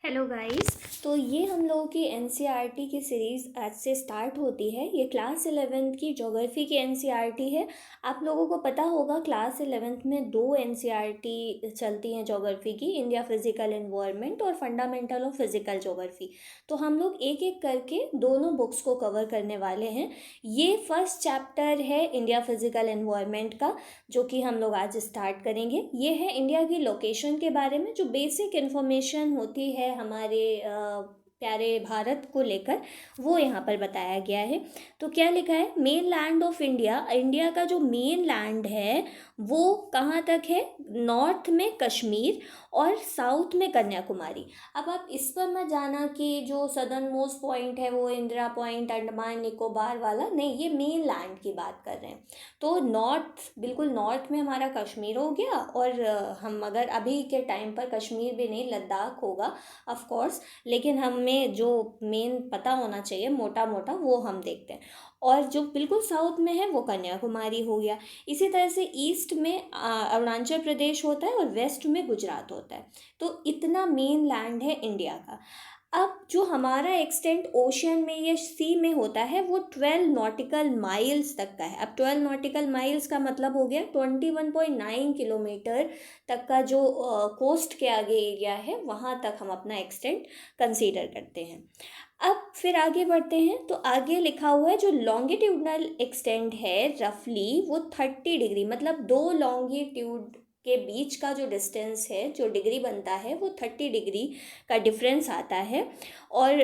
Hello guys. तो ये हम लोगों की एनसीईआरटी की सीरीज़ आज से स्टार्ट होती है। ये क्लास 11th की ज्योग्राफी की एनसीईआरटी है। आप लोगों को पता होगा क्लास 11th में दो एनसीईआरटी चलती हैं ज्योग्राफी की, इंडिया फिजिकल एनवायरनमेंट और फंडामेंटल ऑफ फिजिकल ज्योग्राफी। तो हम लोग एक एक करके दोनों बुक्स को कवर करने वाले हैं। ये फर्स्ट चैप्टर है इंडिया फिजिकल एनवायरनमेंट का, जो कि हम लोग आज स्टार्ट करेंगे। ये है इंडिया की लोकेशन के बारे में, जो बेसिक इन्फॉर्मेशन होती है हमारे प्यारे भारत को लेकर, वो यहाँ पर बताया गया है। तो क्या लिखा है, main land of India, India का जो मेन लैंड है वो कहाँ तक है, नॉर्थ में कश्मीर और साउथ में कन्याकुमारी। अब आप इस पर मत जाना कि जो सदर्न मोस्ट पॉइंट है वो इंदिरा पॉइंट, अंडमान निकोबार वाला नहीं, ये मेन लैंड की बात कर रहे हैं। तो नॉर्थ, बिल्कुल नॉर्थ में हमारा कश्मीर हो गया, और हम अगर अभी के टाइम पर कश्मीर भी नहीं, लद्दाख होगा ऑफ कोर्स, लेकिन हमें जो मेन पता होना चाहिए मोटा मोटा वो हम देखते हैं। और जो बिल्कुल साउथ में है वो कन्याकुमारी हो गया। इसी तरह से ईस्ट में अरुणाचल प्रदेश होता है और वेस्ट में गुजरात होता है। तो इतना मेन लैंड है इंडिया का। अब जो हमारा एक्सटेंट ओशन में या सी में होता है वो 12 नॉटिकल माइल्स तक का है। अब 12 नॉटिकल माइल्स का मतलब हो गया 21.9 किलोमीटर तक का जो कोस्ट के आगे एरिया है, वहाँ तक हम अपना एक्सटेंट कंसीडर करते हैं। अब फिर आगे बढ़ते हैं। तो आगे लिखा हुआ है जो लॉन्गिट्यूडनल एक्सटेंट है रफली वो 30 डिग्री, मतलब दो लॉन्गिट्यूड के बीच का जो डिस्टेंस है, जो डिग्री बनता है, वो 30 डिग्री का डिफरेंस आता है। और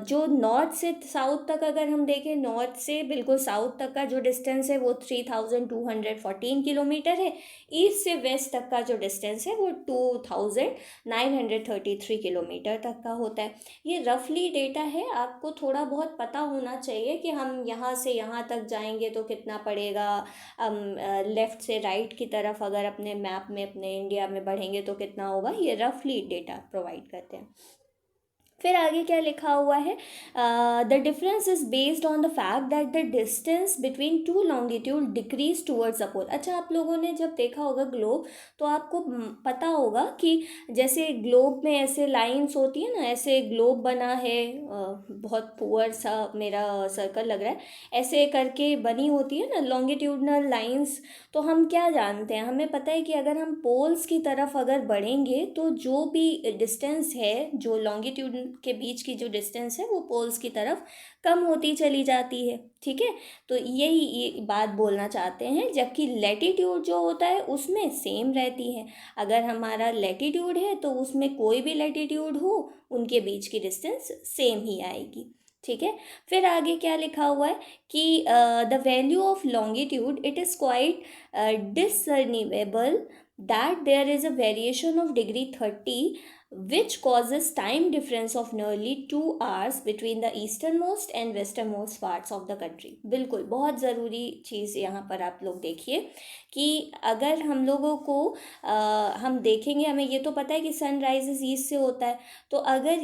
जो नॉर्थ से साउथ तक अगर हम देखें, नॉर्थ से बिल्कुल साउथ तक का जो डिस्टेंस है वो 3214 किलोमीटर है। ईस्ट से वेस्ट तक का जो डिस्टेंस है वो 2933 किलोमीटर तक का होता है। ये रफली डेटा है, आपको थोड़ा बहुत पता होना चाहिए कि हम यहाँ से यहाँ तक जाएंगे तो कितना पड़ेगा, लेफ़्ट से राइट की तरफ अगर अपने मैप में अपने इंडिया में बढ़ेंगे तो कितना होगा। ये रफली डेटा प्रोवाइड करते हैं। फिर आगे क्या लिखा हुआ है, the difference is based on the fact that the distance between two longitude decreases towards the pole. अच्छा, आप लोगों ने जब देखा होगा ग्लोब, तो आपको पता होगा कि जैसे ग्लोब में ऐसे लाइंस होती है ना, ऐसे ग्लोब बना है, बहुत पुअर सा मेरा सर्कल लग रहा है, ऐसे करके बनी होती है ना लॉन्गिट्यूडनल लाइंस। तो हम क्या जानते हैं, हमें पता है कि अगर हम पोल्स की तरफ अगर बढ़ेंगे तो जो भी डिस्टेंस है, जो लॉन्गिट्यूड के बीच की जो डिस्टेंस है, वो पोल्स की तरफ कम होती चली जाती है। ठीक है, तो यही ये बात बोलना चाहते हैं। जबकि लैटिट्यूड जो होता है उसमें सेम रहती है। अगर हमारा लैटिट्यूड है तो उसमें कोई भी लैटिट्यूड हो, उनके बीच की डिस्टेंस सेम ही आएगी। ठीक है, फिर आगे क्या लिखा हुआ है कि the value of longitude it is quite discernible that there is a variation of degree 30 which causes time difference of nearly 2 hours between the easternmost and westernmost parts of the country। बिल्कुल बहुत ज़रूरी चीज़ यहाँ पर आप लोग देखिए कि अगर हम लोगों को हम देखेंगे, हमें ये तो पता है कि सनराइज ईस्ट से होता है। तो अगर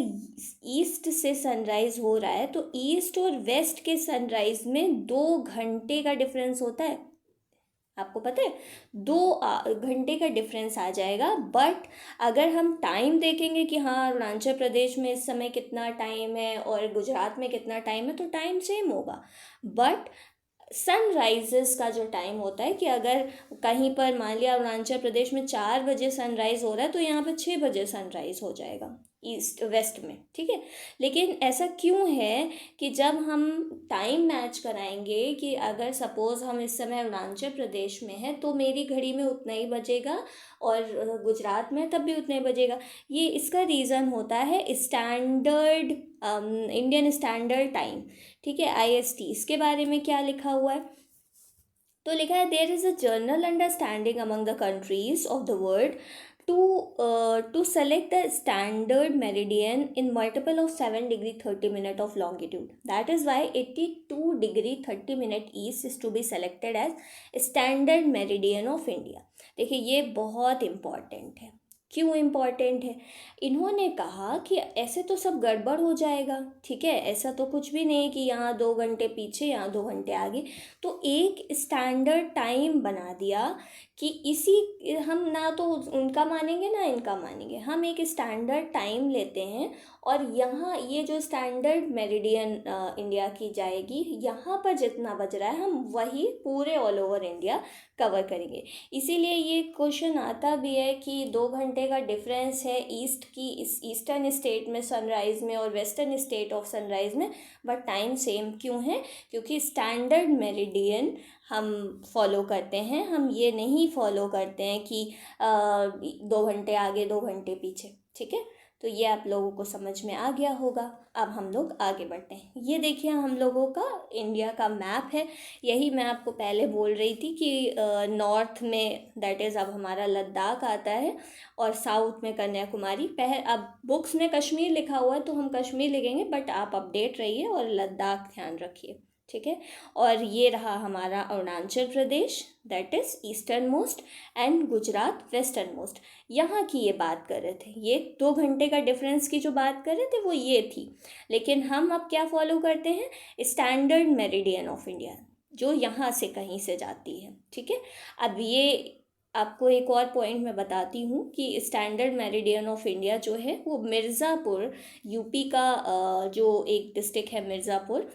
ईस्ट से सनराइज हो रहा है तो ईस्ट और वेस्ट के सनराइज में 2 घंटे का डिफरेंस होता है। आपको पता है, 2 घंटे का डिफरेंस आ जाएगा। बट अगर हम टाइम देखेंगे कि हाँ अरुणाचल प्रदेश में इस समय कितना टाइम है और गुजरात में कितना टाइम है, तो टाइम सेम होगा। बट सनराइजेस का जो टाइम होता है कि अगर कहीं पर मान लिया अरुणाचल प्रदेश में 4 बजे सनराइज हो रहा है तो यहाँ पे 6 बजे सनराइज हो जाएगा ईस्ट वेस्ट में। ठीक है, लेकिन ऐसा क्यों है कि जब हम टाइम मैच कराएंगे कि अगर सपोज़ हम इस समय अरुणाचल प्रदेश में हैं तो मेरी घड़ी में उतना ही बजेगा और गुजरात में तब भी उतना ही बजेगा। ये इसका रीज़न होता है स्टैंडर्ड, इंडियन स्टैंडर्ड टाइम। ठीक है, IST। इसके बारे में क्या लिखा हुआ है, तो लिखा है there is a general understanding among the countries of the world to select the standard meridian in multiple of 7 degree 30 minute of longitude. That is why 82 degree 30 minute east is to be selected as standard meridian of India। देखिए ये बहुत important है। क्यों important है, इन्होंने कहा कि ऐसे तो सब गड़बड़ हो जाएगा। ठीक है, ऐसा तो कुछ भी नहीं कि यहाँ 2 घंटे पीछे यहाँ 2 घंटे आगे। तो एक स्टैंडर्ड टाइम बना दिया कि इसी हम ना तो उनका मानेंगे ना इनका मानेंगे, हम एक स्टैंडर्ड टाइम लेते हैं और यहाँ ये जो स्टैंडर्ड मेरिडियन इंडिया की जाएगी, यहाँ पर जितना बज रहा है हम वही पूरे ऑल ओवर इंडिया कवर करेंगे। इसीलिए ये क्वेश्चन आता भी है कि 2 घंटे का डिफरेंस है ईस्ट की इस ईस्टर्न स्टेट में सनराइज़ में और वेस्टर्न स्टेट ऑफ सनराइज़ में, बट टाइम सेम क्यों है? क्योंकि स्टैंडर्ड मेरिडियन हम फॉलो करते हैं, हम ये नहीं फॉलो करते हैं कि 2 घंटे आगे 2 घंटे पीछे। ठीक है, तो ये आप लोगों को समझ में आ गया होगा। अब हम लोग आगे बढ़ते हैं। ये देखिए हम लोगों का इंडिया का मैप है। यही मैं आपको पहले बोल रही थी कि नॉर्थ में दैट इज़ अब हमारा लद्दाख आता है और साउथ में कन्याकुमारी। अब बुक्स में कश्मीर लिखा हुआ है तो हम कश्मीर लिखेंगे, बट आप अपडेट रहिए और लद्दाख ध्यान रखिए। ठीक है, और ये रहा हमारा Arunachal Pradesh that is eastern most and Gujarat western most. यहाँ की ये बात कर रहे थे, ये 2 घंटे का डिफरेंस की जो बात कर रहे थे वो ये थी। लेकिन हम अब क्या फॉलो करते हैं? स्टैंडर्ड मेरिडियन ऑफ इंडिया, जो यहाँ से कहीं से जाती है। ठीक है, अब ये आपको एक और पॉइंट मैं बताती हूँ कि स्टैंडर्ड मेरिडियन ऑफ इंडिया जो है वो मिर्ज़ापुर, यूपी का जो एक डिस्ट्रिक्ट है मिर्ज़ापुर,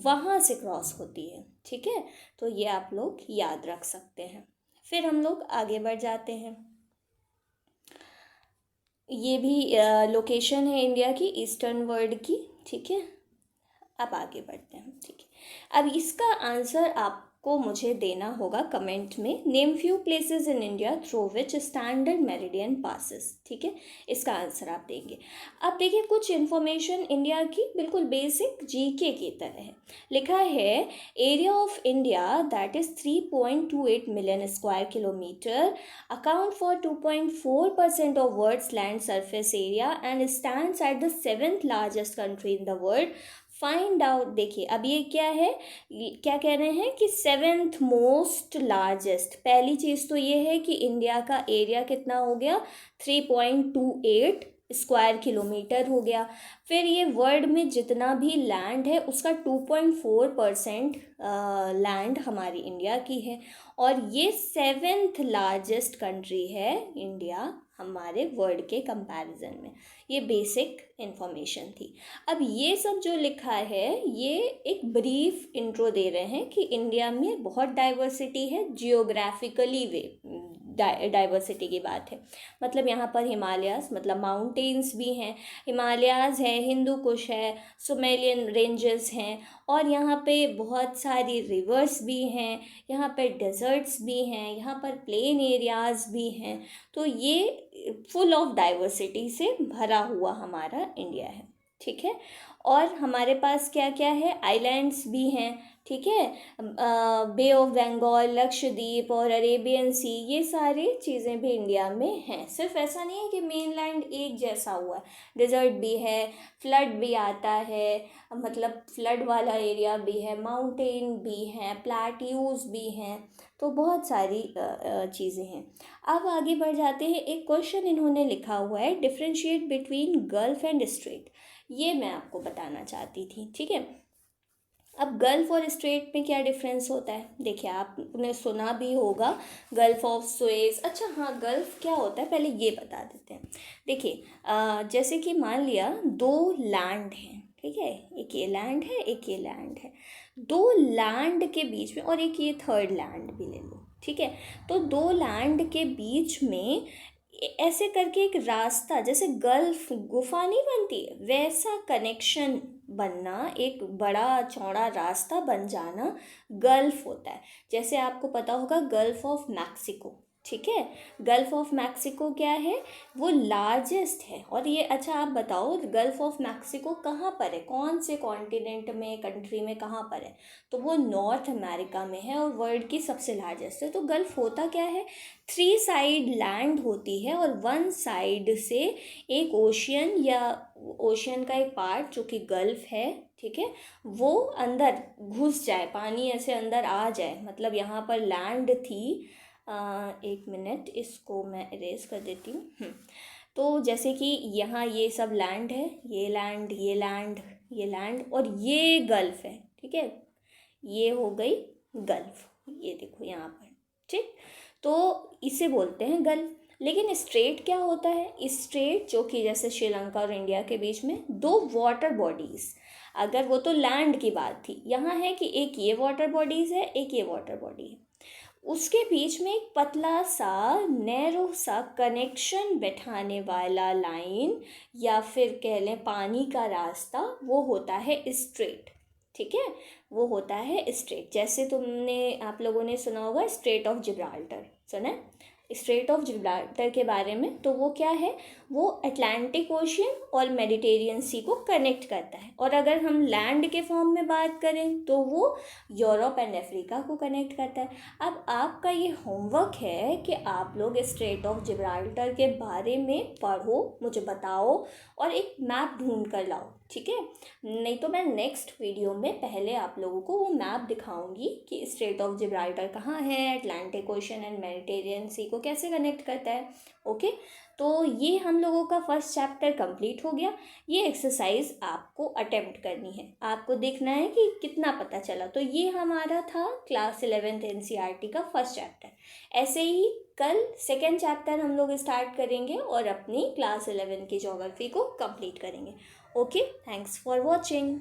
वहाँ से क्रॉस होती है। ठीक है, तो ये आप लोग याद रख सकते हैं। फिर हम लोग आगे बढ़ जाते हैं। ये भी लोकेशन है इंडिया की ईस्टर्न वर्ल्ड की। ठीक है, अब आगे बढ़ते हैं। ठीक है, अब इसका आंसर आपको मुझे देना होगा कमेंट में। Name few places in India through which standard meridian passes. ठीक है, इसका आंसर आप देंगे। अब देखिए कुछ इन्फॉर्मेशन इंडिया की बिल्कुल बेसिक जीके की तरह है। लिखा है area of India that is 3.28 million square kilometre, account for 2.4% of world's land surface area and stands at the 7th largest country in the world. Find out. देखिए अब ये क्या है, क्या कह रहे हैं कि 7th मोस्ट लार्जेस्ट। पहली चीज़ तो ये है कि इंडिया का एरिया कितना हो गया, 3.28 स्क्वायर किलोमीटर हो गया। फिर ये वर्ल्ड में जितना भी लैंड है उसका 2.4% लैंड हमारी इंडिया की है, और ये 7th लार्जेस्ट कंट्री है इंडिया हमारे वर्ल्ड के कंपैरिजन में। ये बेसिक इन्फॉर्मेशन थी। अब ये सब जो लिखा है ये एक ब्रीफ इंट्रो दे रहे हैं कि इंडिया में बहुत डाइवर्सिटी है, जियोग्राफिकली वे डाइवर्सिटी की बात है। मतलब यहाँ पर हिमालयास मतलब माउंटेन्स भी हैं, हिमालयास है, हिंदू कुश है, सुमेलियन रेंजेस हैं, और यहाँ पे बहुत सारी रिवर्स भी हैं, यहाँ पे डेजर्ट्स भी हैं, यहाँ पर प्लेन एरियाज़ भी हैं। तो ये फुल ऑफ डाइवर्सिटी से भरा हुआ हमारा इंडिया है। ठीक है, और हमारे पास क्या क्या है, आइलैंड्स भी हैं। ठीक है, बे ऑफ बंगाल, लक्षद्वीप और अरेबियन सी, ये सारी चीज़ें भी इंडिया में हैं। सिर्फ ऐसा नहीं है कि मेनलैंड एक जैसा हुआ है, डिज़र्ट भी है, फ्लड भी आता है, मतलब फ्लड वाला एरिया भी है, माउंटेन भी हैं, प्लेट्यूज भी हैं, तो बहुत सारी चीज़ें हैं। अब आगे बढ़ जाते हैं। एक क्वेश्चन इन्होंने लिखा हुआ है, differentiate between gulf and straight. ये मैं आपको बताना चाहती थी। ठीक है, अब गल्फ और स्ट्रेट में क्या डिफरेंस होता है? देखिए आपने सुना भी होगा गल्फ ऑफ सुएज। अच्छा हाँ, गल्फ क्या होता है पहले ये बता देते हैं। देखिए जैसे कि मान लिया 2 लैंड हैं। ठीक है, एक ये लैंड है, एक ये लैंड है, 2 लैंड के बीच में, और एक ये थर्ड लैंड भी ले लो। ठीक है, तो 2 लैंड के बीच में ऐसे करके एक रास्ता, जैसे गल्फ गुफा नहीं बनती है वैसा कनेक्शन बनना, एक बड़ा चौड़ा रास्ता बन जाना गल्फ होता है। जैसे आपको पता होगा गल्फ ऑफ मैक्सिको। ठीक है, गल्फ ऑफ मैक्सिको क्या है, वो लार्जेस्ट है। और ये अच्छा आप बताओ गल्फ ऑफ मैक्सिको कहाँ पर है, कौन से कॉन्टिनेंट में, कंट्री में, कहाँ पर है? तो वो नॉर्थ अमेरिका में है और वर्ल्ड की सबसे लार्जेस्ट है। तो गल्फ होता क्या है, 3 साइड लैंड होती है और 1 साइड से एक ओशियन या ओशियन का एक पार्ट जो कि गल्फ है, ठीक है, वो अंदर घुस जाए, पानी ऐसे अंदर आ जाए। मतलब यहाँ पर लैंड थी, एक मिनट इसको मैं इरेज कर देती हूँ। तो जैसे कि यहाँ ये सब लैंड है, ये लैंड, ये लैंड, ये लैंड, और ये गल्फ है। ठीक है, ये हो गई गल्फ, ये देखो यहाँ पर। ठीक, तो इसे बोलते हैं गल्फ। लेकिन स्ट्रेट क्या होता है? स्ट्रेट जो कि जैसे श्रीलंका और इंडिया के बीच में दो वाटर बॉडीज़, अगर वो तो लैंड की बात थी, यहाँ है कि एक ये वाटर बॉडीज़ है, एक ये वाटर बॉडी है, उसके बीच में एक पतला सा नैरो सा कनेक्शन बैठाने वाला लाइन या फिर कह लें पानी का रास्ता, वो होता है स्ट्रेट। ठीक है, वो होता है स्ट्रेट। जैसे तुमने आप लोगों ने सुना होगा स्ट्रेट ऑफ जिब्राल्टर, सुना है स्ट्रेट ऑफ जिब्राल्टर के बारे में? तो वो क्या है? वो अटलांटिक ओशियन और मेडिटेरियन सी को कनेक्ट करता है। और अगर हम लैंड के फॉर्म में बात करें तो वो यूरोप एंड अफ्रीका को कनेक्ट करता है। अब आपका ये होमवर्क है कि आप लोग स्ट्रेट ऑफ जिब्राल्टर के बारे में पढ़ो, मुझे बताओ और एक मैप ढूंढ कर लाओ। ठीक है, नहीं तो मैं नेक्स्ट वीडियो में पहले आप लोगों को वो मैप दिखाऊंगी कि स्ट्रेट ऑफ जिब्राल्टर कहाँ है, अटलांटिक ओशन एंड मेडिटेरियन सी को कैसे कनेक्ट करता है। ओके, तो ये हम लोगों का फर्स्ट चैप्टर कंप्लीट हो गया। ये एक्सरसाइज आपको अटेम्प्ट करनी है, आपको देखना है कि कितना पता चला। तो ये हमारा था क्लास 11th एनसीईआरटी का फर्स्ट चैप्टर। ऐसे ही कल सेकेंड चैप्टर हम लोग स्टार्ट करेंगे और अपनी क्लास 11 की ज्योग्राफी को कंप्लीट करेंगे। Okay, thanks for watching.